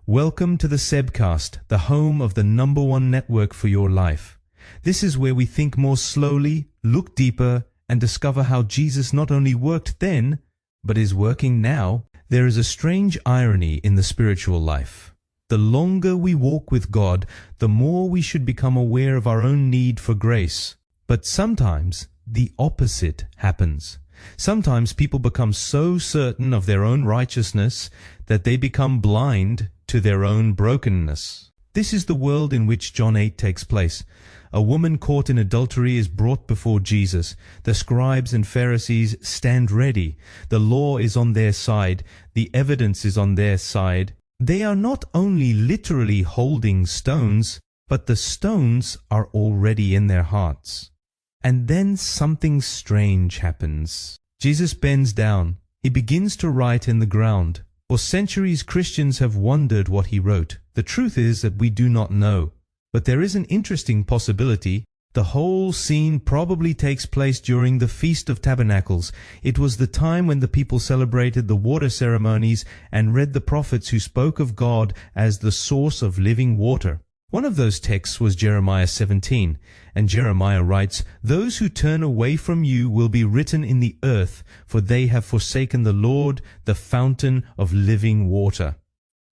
Welcome to the Sebcast, the home of the #1 network for your life. This is where we think more slowly, look deeper, and discover how Jesus not only worked then, but is working now. There is a strange irony in the spiritual life. The longer we walk with God, the more we should become aware of our own need for grace. But sometimes the opposite happens. Sometimes people become so certain of their own righteousness that they become blind to their own brokenness. This is the world in which John 8 takes place. A woman caught in adultery is brought before Jesus. The scribes and Pharisees stand ready. The law is on their side. The evidence is on their side. They are not only literally holding stones, but the stones are already in their hearts. And then something strange happens. Jesus bends down. He begins to write in the ground. For centuries, Christians have wondered what he wrote. The truth is that we do not know. But there is an interesting possibility. The whole scene probably takes place during the Feast of Tabernacles. It was the time when the people celebrated the water ceremonies and read the prophets who spoke of God as the source of living water. One of those texts was Jeremiah 17, and Jeremiah writes, "Those who turn away from you will be written in the earth, for they have forsaken the Lord, the fountain of living water."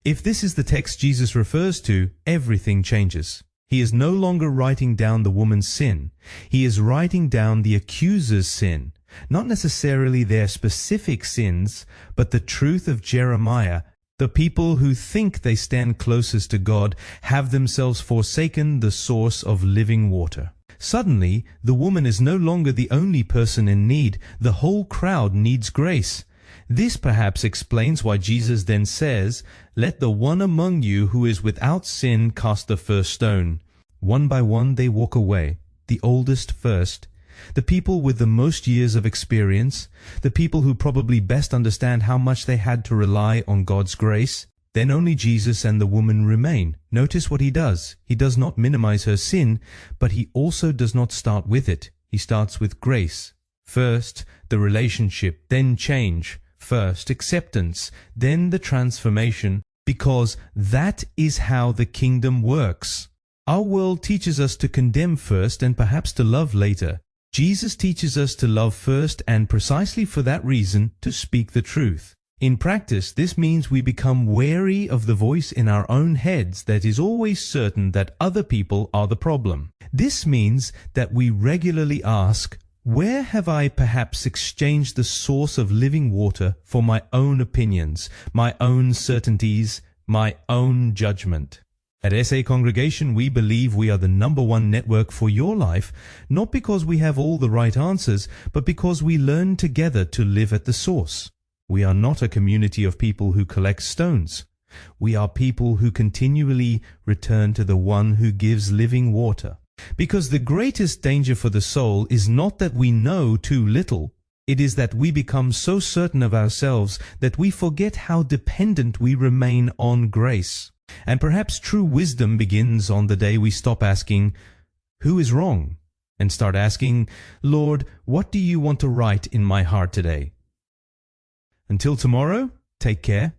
If this is the text Jesus refers to, everything changes. He is no longer writing down the woman's sin. He is writing down the accuser's sin, not necessarily their specific sins, but the truth of Jeremiah. The people who think they stand closest to God have themselves forsaken the source of living water. Suddenly, the woman is no longer the only person in need. The whole crowd needs grace. This perhaps explains why Jesus then says, "Let the one among you who is without sin cast the first stone." One by one they walk away, the oldest first. The people with the most years of experience, the people who probably best understand how much they had to rely on God's grace. Then only Jesus and the woman remain. Notice what he does. He does not minimize her sin, but he also does not start with it. He starts with grace. First, the relationship, then change. First, acceptance, then the transformation, because that is how the kingdom works. Our world teaches us to condemn first and perhaps to love later. Jesus teaches us to love first and precisely for that reason to speak the truth. In practice, this means we become wary of the voice in our own heads that is always certain that other people are the problem. This means that we regularly ask, where have I perhaps exchanged the source of living water for my own opinions, my own certainties, my own judgment? At SA Congregation, we believe we are the #1 network for your life, not because we have all the right answers, but because we learn together to live at the source. We are not a community of people who collect stones. We are people who continually return to the one who gives living water. Because the greatest danger for the soul is not that we know too little. It is that we become so certain of ourselves that we forget how dependent we remain on grace. And perhaps true wisdom begins on the day we stop asking, "Who is wrong?" and start asking, "Lord, what do you want to write in my heart today?" Until tomorrow, take care.